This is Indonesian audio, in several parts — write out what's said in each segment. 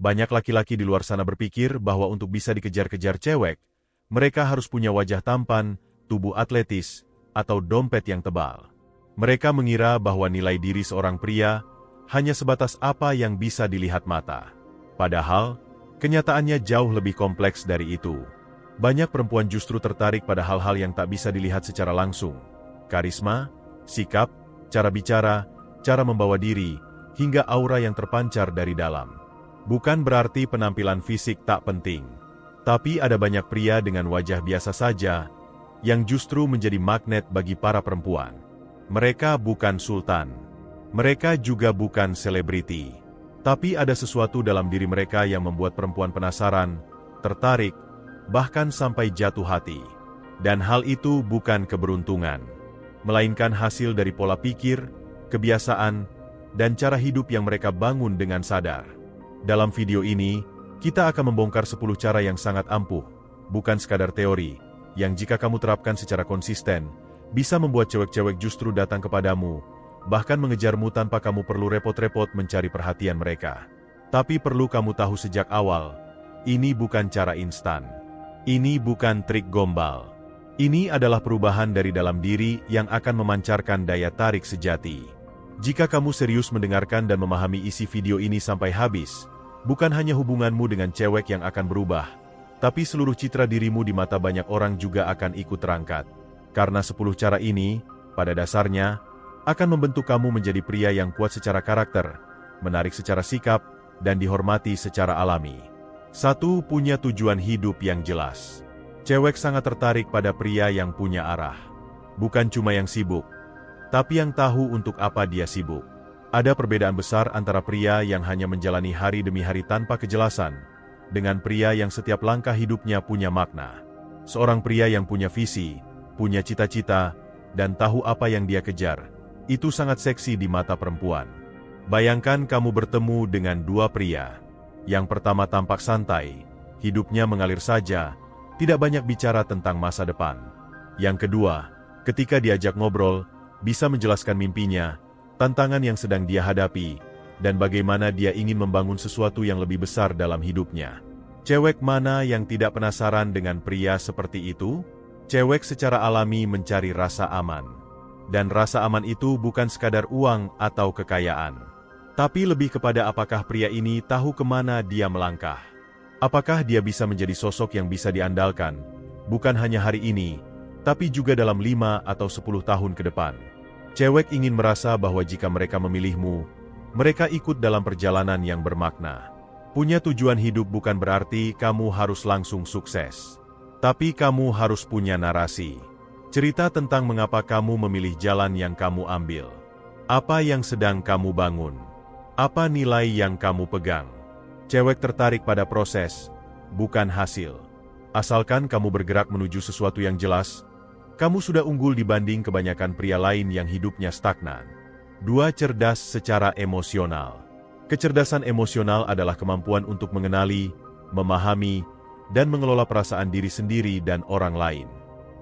Banyak laki-laki di luar sana berpikir bahwa untuk bisa dikejar-kejar cewek, mereka harus punya wajah tampan, tubuh atletis, atau dompet yang tebal. Mereka mengira bahwa nilai diri seorang pria hanya sebatas apa yang bisa dilihat mata. Padahal, kenyataannya jauh lebih kompleks dari itu. Banyak perempuan justru tertarik pada hal-hal yang tak bisa dilihat secara langsung. Karisma, sikap, cara bicara, cara membawa diri, hingga aura yang terpancar dari dalam. Bukan berarti penampilan fisik tak penting. Tapi ada banyak pria dengan wajah biasa saja yang justru menjadi magnet bagi para perempuan. Mereka bukan sultan. Mereka juga bukan selebriti. Tapi ada sesuatu dalam diri mereka yang membuat perempuan penasaran, tertarik, bahkan sampai jatuh hati. Dan hal itu bukan keberuntungan, melainkan hasil dari pola pikir, kebiasaan, dan cara hidup yang mereka bangun dengan sadar. Dalam video ini, kita akan membongkar 10 cara yang sangat ampuh, bukan sekadar teori, yang jika kamu terapkan secara konsisten, bisa membuat cewek-cewek justru datang kepadamu, bahkan mengejarmu tanpa kamu perlu repot-repot mencari perhatian mereka. Tapi perlu kamu tahu sejak awal, ini bukan cara instan. Ini bukan trik gombal. Ini adalah perubahan dari dalam diri yang akan memancarkan daya tarik sejati. Jika kamu serius mendengarkan dan memahami isi video ini sampai habis, bukan hanya hubunganmu dengan cewek yang akan berubah, tapi seluruh citra dirimu di mata banyak orang juga akan ikut terangkat. Karena 10 cara ini, pada dasarnya, akan membentuk kamu menjadi pria yang kuat secara karakter, menarik secara sikap, dan dihormati secara alami. 1. Punya tujuan hidup yang jelas. Cewek sangat tertarik pada pria yang punya arah. Bukan cuma yang sibuk, tapi yang tahu untuk apa dia sibuk. Ada perbedaan besar antara pria yang hanya menjalani hari demi hari tanpa kejelasan, dengan pria yang setiap langkah hidupnya punya makna. Seorang pria yang punya visi, punya cita-cita, dan tahu apa yang dia kejar, itu sangat seksi di mata perempuan. Bayangkan kamu bertemu dengan dua pria. Yang pertama tampak santai, hidupnya mengalir saja, tidak banyak bicara tentang masa depan. Yang kedua, ketika diajak ngobrol, bisa menjelaskan mimpinya, tantangan yang sedang dia hadapi, dan bagaimana dia ingin membangun sesuatu yang lebih besar dalam hidupnya. Cewek mana yang tidak penasaran dengan pria seperti itu? Cewek secara alami mencari rasa aman. Dan rasa aman itu bukan sekadar uang atau kekayaan, tapi lebih kepada apakah pria ini tahu kemana dia melangkah. Apakah dia bisa menjadi sosok yang bisa diandalkan, bukan hanya hari ini, tapi juga dalam 5 atau 10 tahun ke depan. Cewek ingin merasa bahwa jika mereka memilihmu, mereka ikut dalam perjalanan yang bermakna. Punya tujuan hidup bukan berarti kamu harus langsung sukses. Tapi kamu harus punya narasi. Cerita tentang mengapa kamu memilih jalan yang kamu ambil. Apa yang sedang kamu bangun. Apa nilai yang kamu pegang. Cewek tertarik pada proses, bukan hasil. Asalkan kamu bergerak menuju sesuatu yang jelas, kamu sudah unggul dibanding kebanyakan pria lain yang hidupnya stagnan. 2. Cerdas secara emosional. Kecerdasan emosional adalah kemampuan untuk mengenali, memahami, dan mengelola perasaan diri sendiri dan orang lain.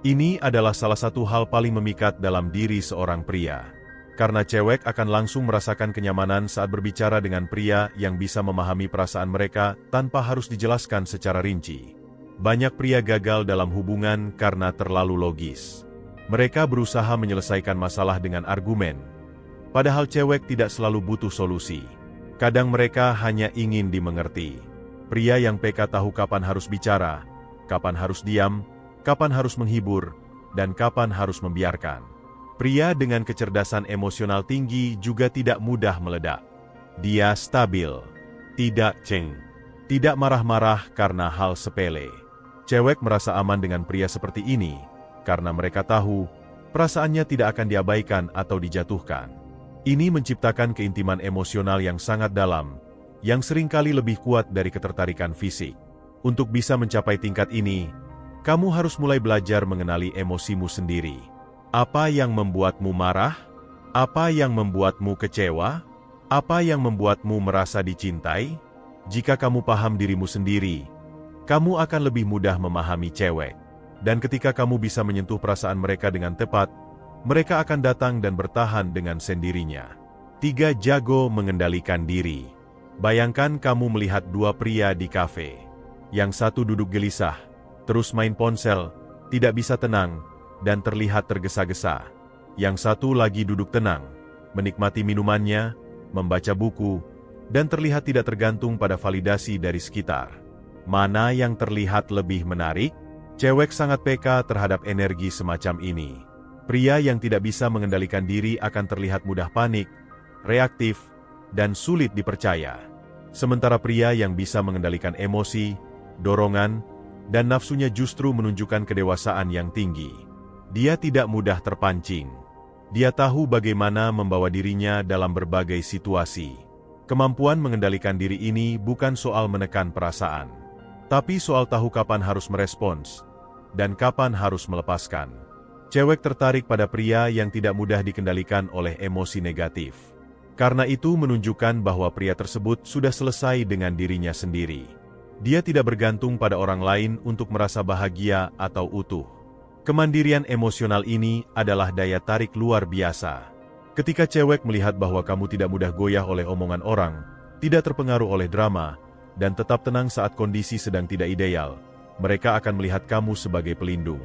Ini adalah salah satu hal paling memikat dalam diri seorang pria. Karena cewek akan langsung merasakan kenyamanan saat berbicara dengan pria yang bisa memahami perasaan mereka tanpa harus dijelaskan secara rinci. Banyak pria gagal dalam hubungan karena terlalu logis. Mereka berusaha menyelesaikan masalah dengan argumen, padahal cewek tidak selalu butuh solusi. Kadang mereka hanya ingin dimengerti. Pria yang peka tahu kapan harus bicara, kapan harus diam, kapan harus menghibur, dan kapan harus membiarkan. Pria dengan kecerdasan emosional tinggi juga tidak mudah meledak. Dia stabil, tidak ceng, tidak marah-marah karena hal sepele. Cewek merasa aman dengan pria seperti ini, karena mereka tahu, perasaannya tidak akan diabaikan atau dijatuhkan. Ini menciptakan keintiman emosional yang sangat dalam, yang seringkali lebih kuat dari ketertarikan fisik. Untuk bisa mencapai tingkat ini, kamu harus mulai belajar mengenali emosimu sendiri. Apa yang membuatmu marah? Apa yang membuatmu kecewa? Apa yang membuatmu merasa dicintai? Jika kamu paham dirimu sendiri, kamu akan lebih mudah memahami cewek. Dan ketika kamu bisa menyentuh perasaan mereka dengan tepat, mereka akan datang dan bertahan dengan sendirinya. 3. Jago mengendalikan diri. Bayangkan kamu melihat dua pria di kafe. Yang satu duduk gelisah, terus main ponsel, tidak bisa tenang, dan terlihat tergesa-gesa. Yang satu lagi duduk tenang, menikmati minumannya, membaca buku, dan terlihat tidak tergantung pada validasi dari sekitar. Mana yang terlihat lebih menarik? Cewek sangat peka terhadap energi semacam ini. Pria yang tidak bisa mengendalikan diri akan terlihat mudah panik, reaktif, dan sulit dipercaya. Sementara pria yang bisa mengendalikan emosi, dorongan, dan nafsunya justru menunjukkan kedewasaan yang tinggi. Dia tidak mudah terpancing. Dia tahu bagaimana membawa dirinya dalam berbagai situasi. Kemampuan mengendalikan diri ini bukan soal menekan perasaan, tapi soal tahu kapan harus merespons, dan kapan harus melepaskan. Cewek tertarik pada pria yang tidak mudah dikendalikan oleh emosi negatif. Karena itu menunjukkan bahwa pria tersebut sudah selesai dengan dirinya sendiri. Dia tidak bergantung pada orang lain untuk merasa bahagia atau utuh. Kemandirian emosional ini adalah daya tarik luar biasa. Ketika cewek melihat bahwa kamu tidak mudah goyah oleh omongan orang, tidak terpengaruh oleh drama, dan tetap tenang saat kondisi sedang tidak ideal, mereka akan melihat kamu sebagai pelindung.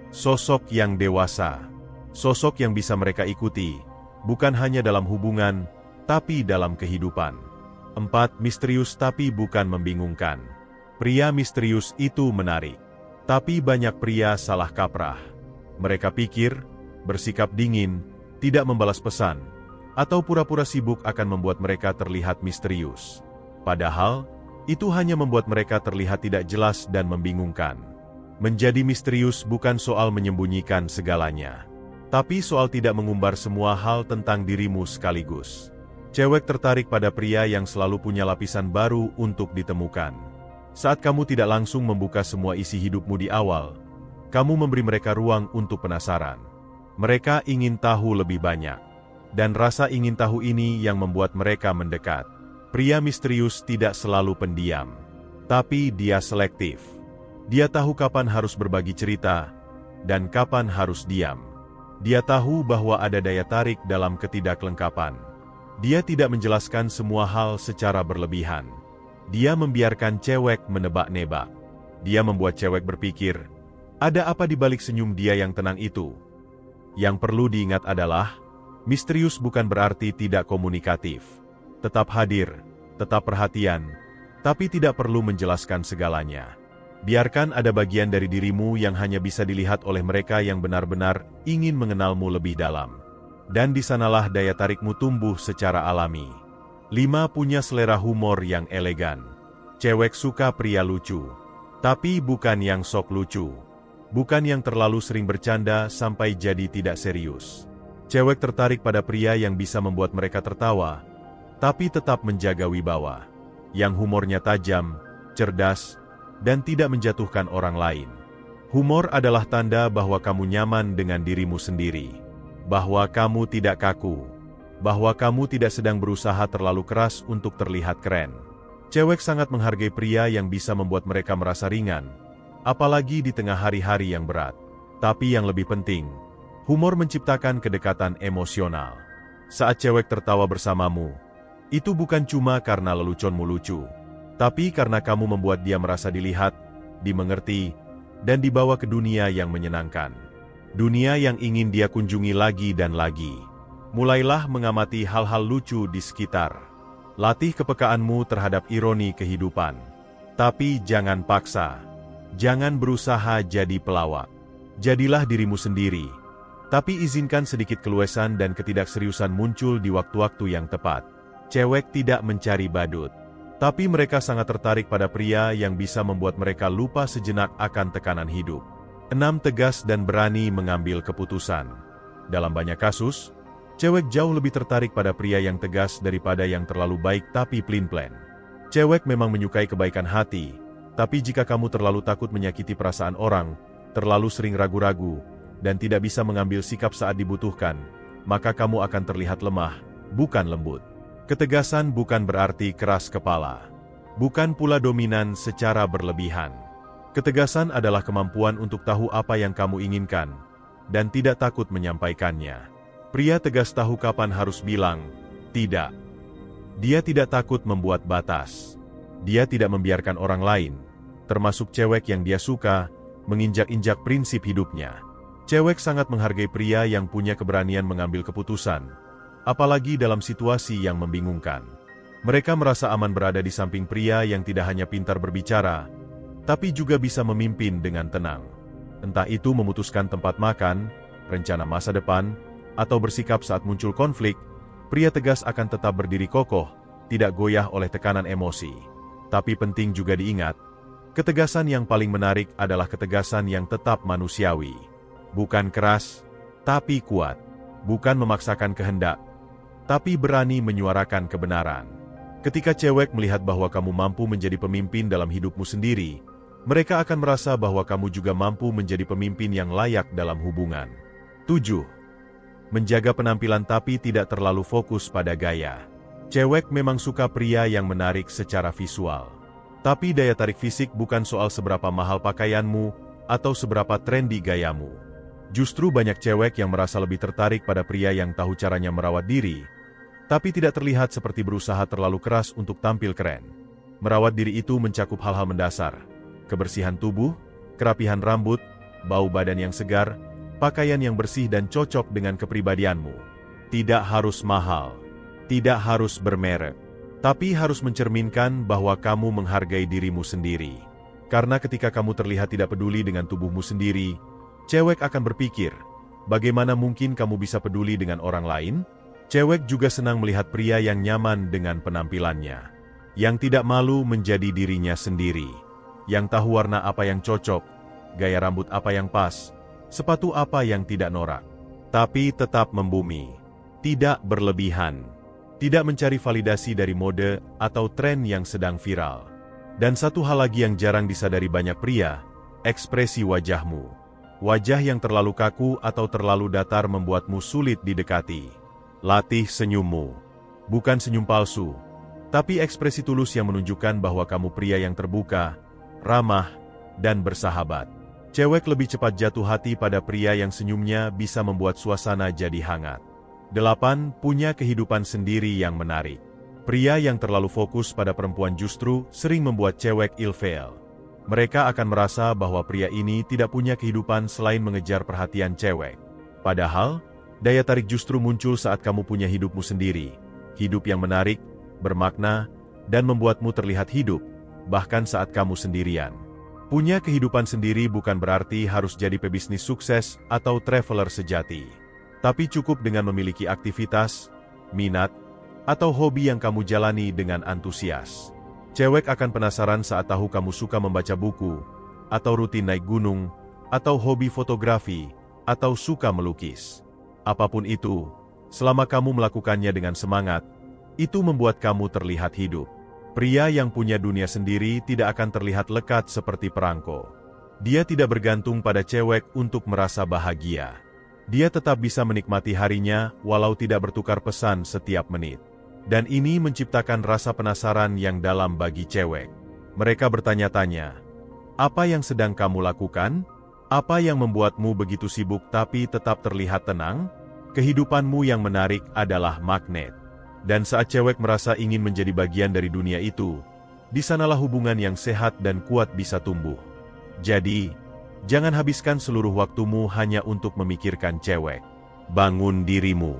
Sosok yang dewasa. Sosok yang bisa mereka ikuti, bukan hanya dalam hubungan, tapi dalam kehidupan. 4. Misterius tapi bukan membingungkan. Pria misterius itu menarik. Tapi banyak pria salah kaprah. Mereka pikir, bersikap dingin, tidak membalas pesan, atau pura-pura sibuk akan membuat mereka terlihat misterius. Padahal, itu hanya membuat mereka terlihat tidak jelas dan membingungkan. Menjadi misterius bukan soal menyembunyikan segalanya, tapi soal tidak mengumbar semua hal tentang dirimu sekaligus. Cewek tertarik pada pria yang selalu punya lapisan baru untuk ditemukan. Saat kamu tidak langsung membuka semua isi hidupmu di awal, kamu memberi mereka ruang untuk penasaran. Mereka ingin tahu lebih banyak, dan rasa ingin tahu ini yang membuat mereka mendekat. Pria misterius tidak selalu pendiam, tapi dia selektif. Dia tahu kapan harus berbagi cerita, dan kapan harus diam. Dia tahu bahwa ada daya tarik dalam ketidaklengkapan. Dia tidak menjelaskan semua hal secara berlebihan. Dia membiarkan cewek menebak-nebak. Dia membuat cewek berpikir, ada apa di balik senyum dia yang tenang itu? Yang perlu diingat adalah, misterius bukan berarti tidak komunikatif. Tetap hadir, tetap perhatian, tapi tidak perlu menjelaskan segalanya. Biarkan ada bagian dari dirimu yang hanya bisa dilihat oleh mereka yang benar-benar ingin mengenalmu lebih dalam. Dan di sanalah daya tarikmu tumbuh secara alami. 5. Punya selera humor yang elegan. Cewek suka pria lucu, tapi bukan yang sok lucu. Bukan yang terlalu sering bercanda sampai jadi tidak serius. Cewek tertarik pada pria yang bisa membuat mereka tertawa, tapi tetap menjaga wibawa. Yang humornya tajam, cerdas, dan tidak menjatuhkan orang lain. Humor adalah tanda bahwa kamu nyaman dengan dirimu sendiri. Bahwa kamu tidak kaku. Bahwa kamu tidak sedang berusaha terlalu keras untuk terlihat keren. Cewek sangat menghargai pria yang bisa membuat mereka merasa ringan, apalagi di tengah hari-hari yang berat. Tapi yang lebih penting, humor menciptakan kedekatan emosional. Saat cewek tertawa bersamamu, itu bukan cuma karena leluconmu lucu, tapi karena kamu membuat dia merasa dilihat, dimengerti, dan dibawa ke dunia yang menyenangkan. Dunia yang ingin dia kunjungi lagi dan lagi. Mulailah mengamati hal-hal lucu di sekitar. Latih kepekaanmu terhadap ironi kehidupan. Tapi jangan paksa. Jangan berusaha jadi pelawak. Jadilah dirimu sendiri. Tapi izinkan sedikit keluasan dan ketidakseriusan muncul di waktu-waktu yang tepat. Cewek tidak mencari badut, tapi mereka sangat tertarik pada pria yang bisa membuat mereka lupa sejenak akan tekanan hidup. 6. Tegas dan berani mengambil keputusan. Dalam banyak kasus, cewek jauh lebih tertarik pada pria yang tegas daripada yang terlalu baik tapi pelin-pelan. Cewek memang menyukai kebaikan hati, tapi jika kamu terlalu takut menyakiti perasaan orang, terlalu sering ragu-ragu, dan tidak bisa mengambil sikap saat dibutuhkan, maka kamu akan terlihat lemah, bukan lembut. Ketegasan bukan berarti keras kepala. Bukan pula dominan secara berlebihan. Ketegasan adalah kemampuan untuk tahu apa yang kamu inginkan, dan tidak takut menyampaikannya. Pria tegas tahu kapan harus bilang, tidak. Dia tidak takut membuat batas. Dia tidak membiarkan orang lain, termasuk cewek yang dia suka, menginjak-injak prinsip hidupnya. Cewek sangat menghargai pria yang punya keberanian mengambil keputusan, apalagi dalam situasi yang membingungkan. Mereka merasa aman berada di samping pria yang tidak hanya pintar berbicara, tapi juga bisa memimpin dengan tenang. Entah itu memutuskan tempat makan, rencana masa depan, atau bersikap saat muncul konflik, pria tegas akan tetap berdiri kokoh, tidak goyah oleh tekanan emosi. Tapi penting juga diingat, ketegasan yang paling menarik adalah ketegasan yang tetap manusiawi. Bukan keras, tapi kuat. Bukan memaksakan kehendak, tapi berani menyuarakan kebenaran. Ketika cewek melihat bahwa kamu mampu menjadi pemimpin dalam hidupmu sendiri, mereka akan merasa bahwa kamu juga mampu menjadi pemimpin yang layak dalam hubungan. 7. Menjaga penampilan tapi tidak terlalu fokus pada gaya. Cewek memang suka pria yang menarik secara visual. Tapi daya tarik fisik bukan soal seberapa mahal pakaianmu atau seberapa trendy gayamu. Justru banyak cewek yang merasa lebih tertarik pada pria yang tahu caranya merawat diri, tapi tidak terlihat seperti berusaha terlalu keras untuk tampil keren. Merawat diri itu mencakup hal-hal mendasar: kebersihan tubuh, kerapihan rambut, bau badan yang segar, pakaian yang bersih dan cocok dengan kepribadianmu. Tidak harus mahal, tidak harus bermerek, tapi harus mencerminkan bahwa kamu menghargai dirimu sendiri. Karena ketika kamu terlihat tidak peduli dengan tubuhmu sendiri, cewek akan berpikir, bagaimana mungkin kamu bisa peduli dengan orang lain? Cewek juga senang melihat pria yang nyaman dengan penampilannya, yang tidak malu menjadi dirinya sendiri, yang tahu warna apa yang cocok, gaya rambut apa yang pas, sepatu apa yang tidak norak, tapi tetap membumi, tidak berlebihan, tidak mencari validasi dari mode atau tren yang sedang viral. Dan satu hal lagi yang jarang disadari banyak pria, ekspresi wajahmu. Wajah yang terlalu kaku atau terlalu datar membuatmu sulit didekati. Latih senyummu. Bukan senyum palsu, tapi ekspresi tulus yang menunjukkan bahwa kamu pria yang terbuka, ramah, dan bersahabat. Cewek lebih cepat jatuh hati pada pria yang senyumnya bisa membuat suasana jadi hangat. 8. Punya kehidupan sendiri yang menarik. Pria yang terlalu fokus pada perempuan justru sering membuat cewek ilfeel. Mereka akan merasa bahwa pria ini tidak punya kehidupan selain mengejar perhatian cewek. Padahal, daya tarik justru muncul saat kamu punya hidupmu sendiri. Hidup yang menarik, bermakna, dan membuatmu terlihat hidup, bahkan saat kamu sendirian. Punya kehidupan sendiri bukan berarti harus jadi pebisnis sukses atau traveler sejati. Tapi cukup dengan memiliki aktivitas, minat, atau hobi yang kamu jalani dengan antusias. Cewek akan penasaran saat tahu kamu suka membaca buku, atau rutin naik gunung, atau hobi fotografi, atau suka melukis. Apapun itu, selama kamu melakukannya dengan semangat, itu membuat kamu terlihat hidup. Pria yang punya dunia sendiri tidak akan terlihat lekat seperti perangko. Dia tidak bergantung pada cewek untuk merasa bahagia. Dia tetap bisa menikmati harinya walau tidak bertukar pesan setiap menit. Dan ini menciptakan rasa penasaran yang dalam bagi cewek. Mereka bertanya-tanya, apa yang sedang kamu lakukan? Apa yang membuatmu begitu sibuk tapi tetap terlihat tenang? Kehidupanmu yang menarik adalah magnet. Dan saat cewek merasa ingin menjadi bagian dari dunia itu, di sanalah hubungan yang sehat dan kuat bisa tumbuh. Jadi, jangan habiskan seluruh waktumu hanya untuk memikirkan cewek. Bangun dirimu.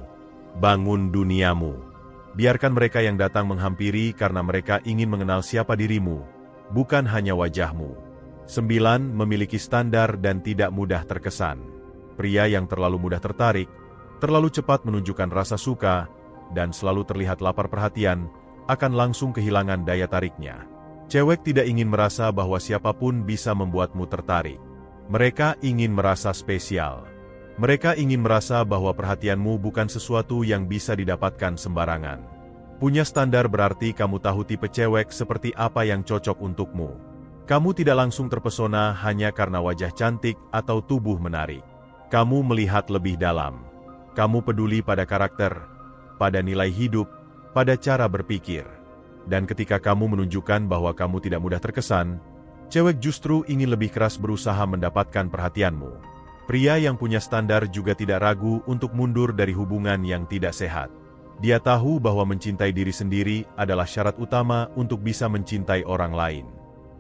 Bangun duniamu. Biarkan mereka yang datang menghampiri karena mereka ingin mengenal siapa dirimu, bukan hanya wajahmu. 9. Memiliki standar dan tidak mudah terkesan. Pria yang terlalu mudah tertarik, terlalu cepat menunjukkan rasa suka, dan selalu terlihat lapar perhatian, akan langsung kehilangan daya tariknya. Cewek tidak ingin merasa bahwa siapapun bisa membuatmu tertarik. Mereka ingin merasa spesial. Mereka ingin merasa bahwa perhatianmu bukan sesuatu yang bisa didapatkan sembarangan. Punya standar berarti kamu tahu tipe cewek seperti apa yang cocok untukmu. Kamu tidak langsung terpesona hanya karena wajah cantik atau tubuh menarik. Kamu melihat lebih dalam. Kamu peduli pada karakter, pada nilai hidup, pada cara berpikir. Dan ketika kamu menunjukkan bahwa kamu tidak mudah terkesan, cewek justru ingin lebih keras berusaha mendapatkan perhatianmu. Pria yang punya standar juga tidak ragu untuk mundur dari hubungan yang tidak sehat. Dia tahu bahwa mencintai diri sendiri adalah syarat utama untuk bisa mencintai orang lain.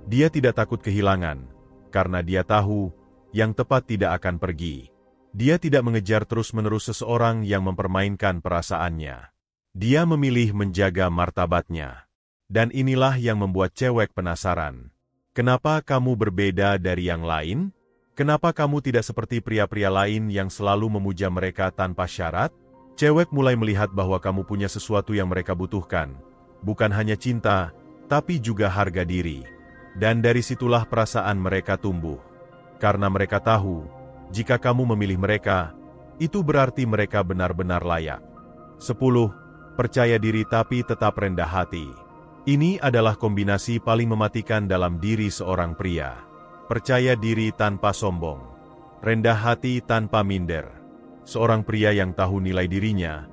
Dia tidak takut kehilangan, karena dia tahu yang tepat tidak akan pergi. Dia tidak mengejar terus-menerus seseorang yang mempermainkan perasaannya. Dia memilih menjaga martabatnya. Dan inilah yang membuat cewek penasaran. Kenapa kamu berbeda dari yang lain? Kenapa kamu tidak seperti pria-pria lain yang selalu memuja mereka tanpa syarat? Cewek mulai melihat bahwa kamu punya sesuatu yang mereka butuhkan. Bukan hanya cinta, tapi juga harga diri. Dan dari situlah perasaan mereka tumbuh. Karena mereka tahu, jika kamu memilih mereka, itu berarti mereka benar-benar layak. 10. Percaya diri tapi tetap rendah hati. Ini adalah kombinasi paling mematikan dalam diri seorang pria. Percaya diri tanpa sombong. Rendah hati tanpa minder. Seorang pria yang tahu nilai dirinya,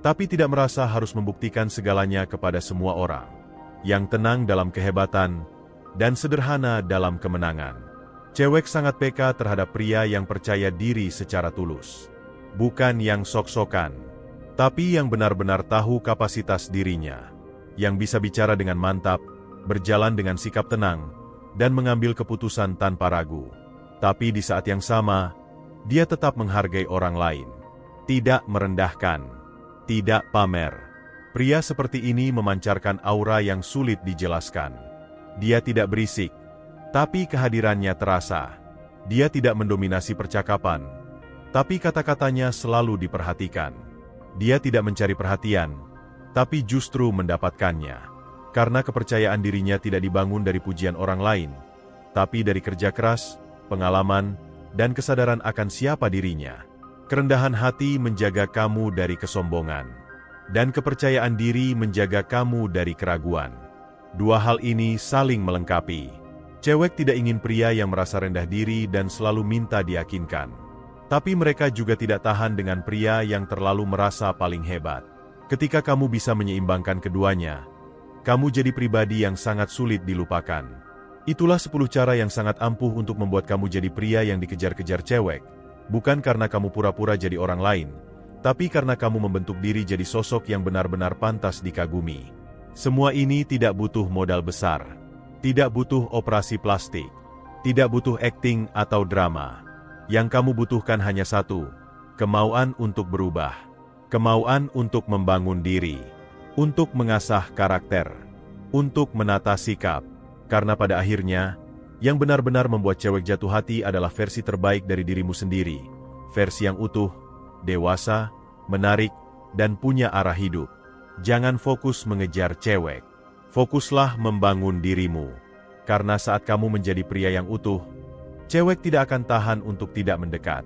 tapi tidak merasa harus membuktikan segalanya kepada semua orang. Yang tenang dalam kehebatan, dan sederhana dalam kemenangan. Cewek sangat peka terhadap pria yang percaya diri secara tulus. Bukan yang sok-sokan, tapi yang benar-benar tahu kapasitas dirinya. Yang bisa bicara dengan mantap, berjalan dengan sikap tenang, dan mengambil keputusan tanpa ragu. Tapi di saat yang sama, dia tetap menghargai orang lain. Tidak merendahkan. Tidak pamer. Pria seperti ini memancarkan aura yang sulit dijelaskan. Dia tidak berisik, tapi kehadirannya terasa. Dia tidak mendominasi percakapan, tapi kata-katanya selalu diperhatikan. Dia tidak mencari perhatian, tapi justru mendapatkannya. Karena kepercayaan dirinya tidak dibangun dari pujian orang lain, tapi dari kerja keras, pengalaman, dan kesadaran akan siapa dirinya. Kerendahan hati menjaga kamu dari kesombongan, dan kepercayaan diri menjaga kamu dari keraguan. Dua hal ini saling melengkapi. Cewek tidak ingin pria yang merasa rendah diri dan selalu minta diyakinkan. Tapi mereka juga tidak tahan dengan pria yang terlalu merasa paling hebat. Ketika kamu bisa menyeimbangkan keduanya, kamu jadi pribadi yang sangat sulit dilupakan. Itulah 10 cara yang sangat ampuh untuk membuat kamu jadi pria yang dikejar-kejar cewek. Bukan karena kamu pura-pura jadi orang lain, tapi karena kamu membentuk diri jadi sosok yang benar-benar pantas dikagumi. Semua ini tidak butuh modal besar. Tidak butuh operasi plastik. Tidak butuh akting atau drama. Yang kamu butuhkan hanya satu, kemauan untuk berubah. Kemauan untuk membangun diri. Untuk mengasah karakter. Untuk menata sikap. Karena pada akhirnya, yang benar-benar membuat cewek jatuh hati adalah versi terbaik dari dirimu sendiri. Versi yang utuh, dewasa, menarik, dan punya arah hidup. Jangan fokus mengejar cewek. Fokuslah membangun dirimu. Karena saat kamu menjadi pria yang utuh, cewek tidak akan tahan untuk tidak mendekat.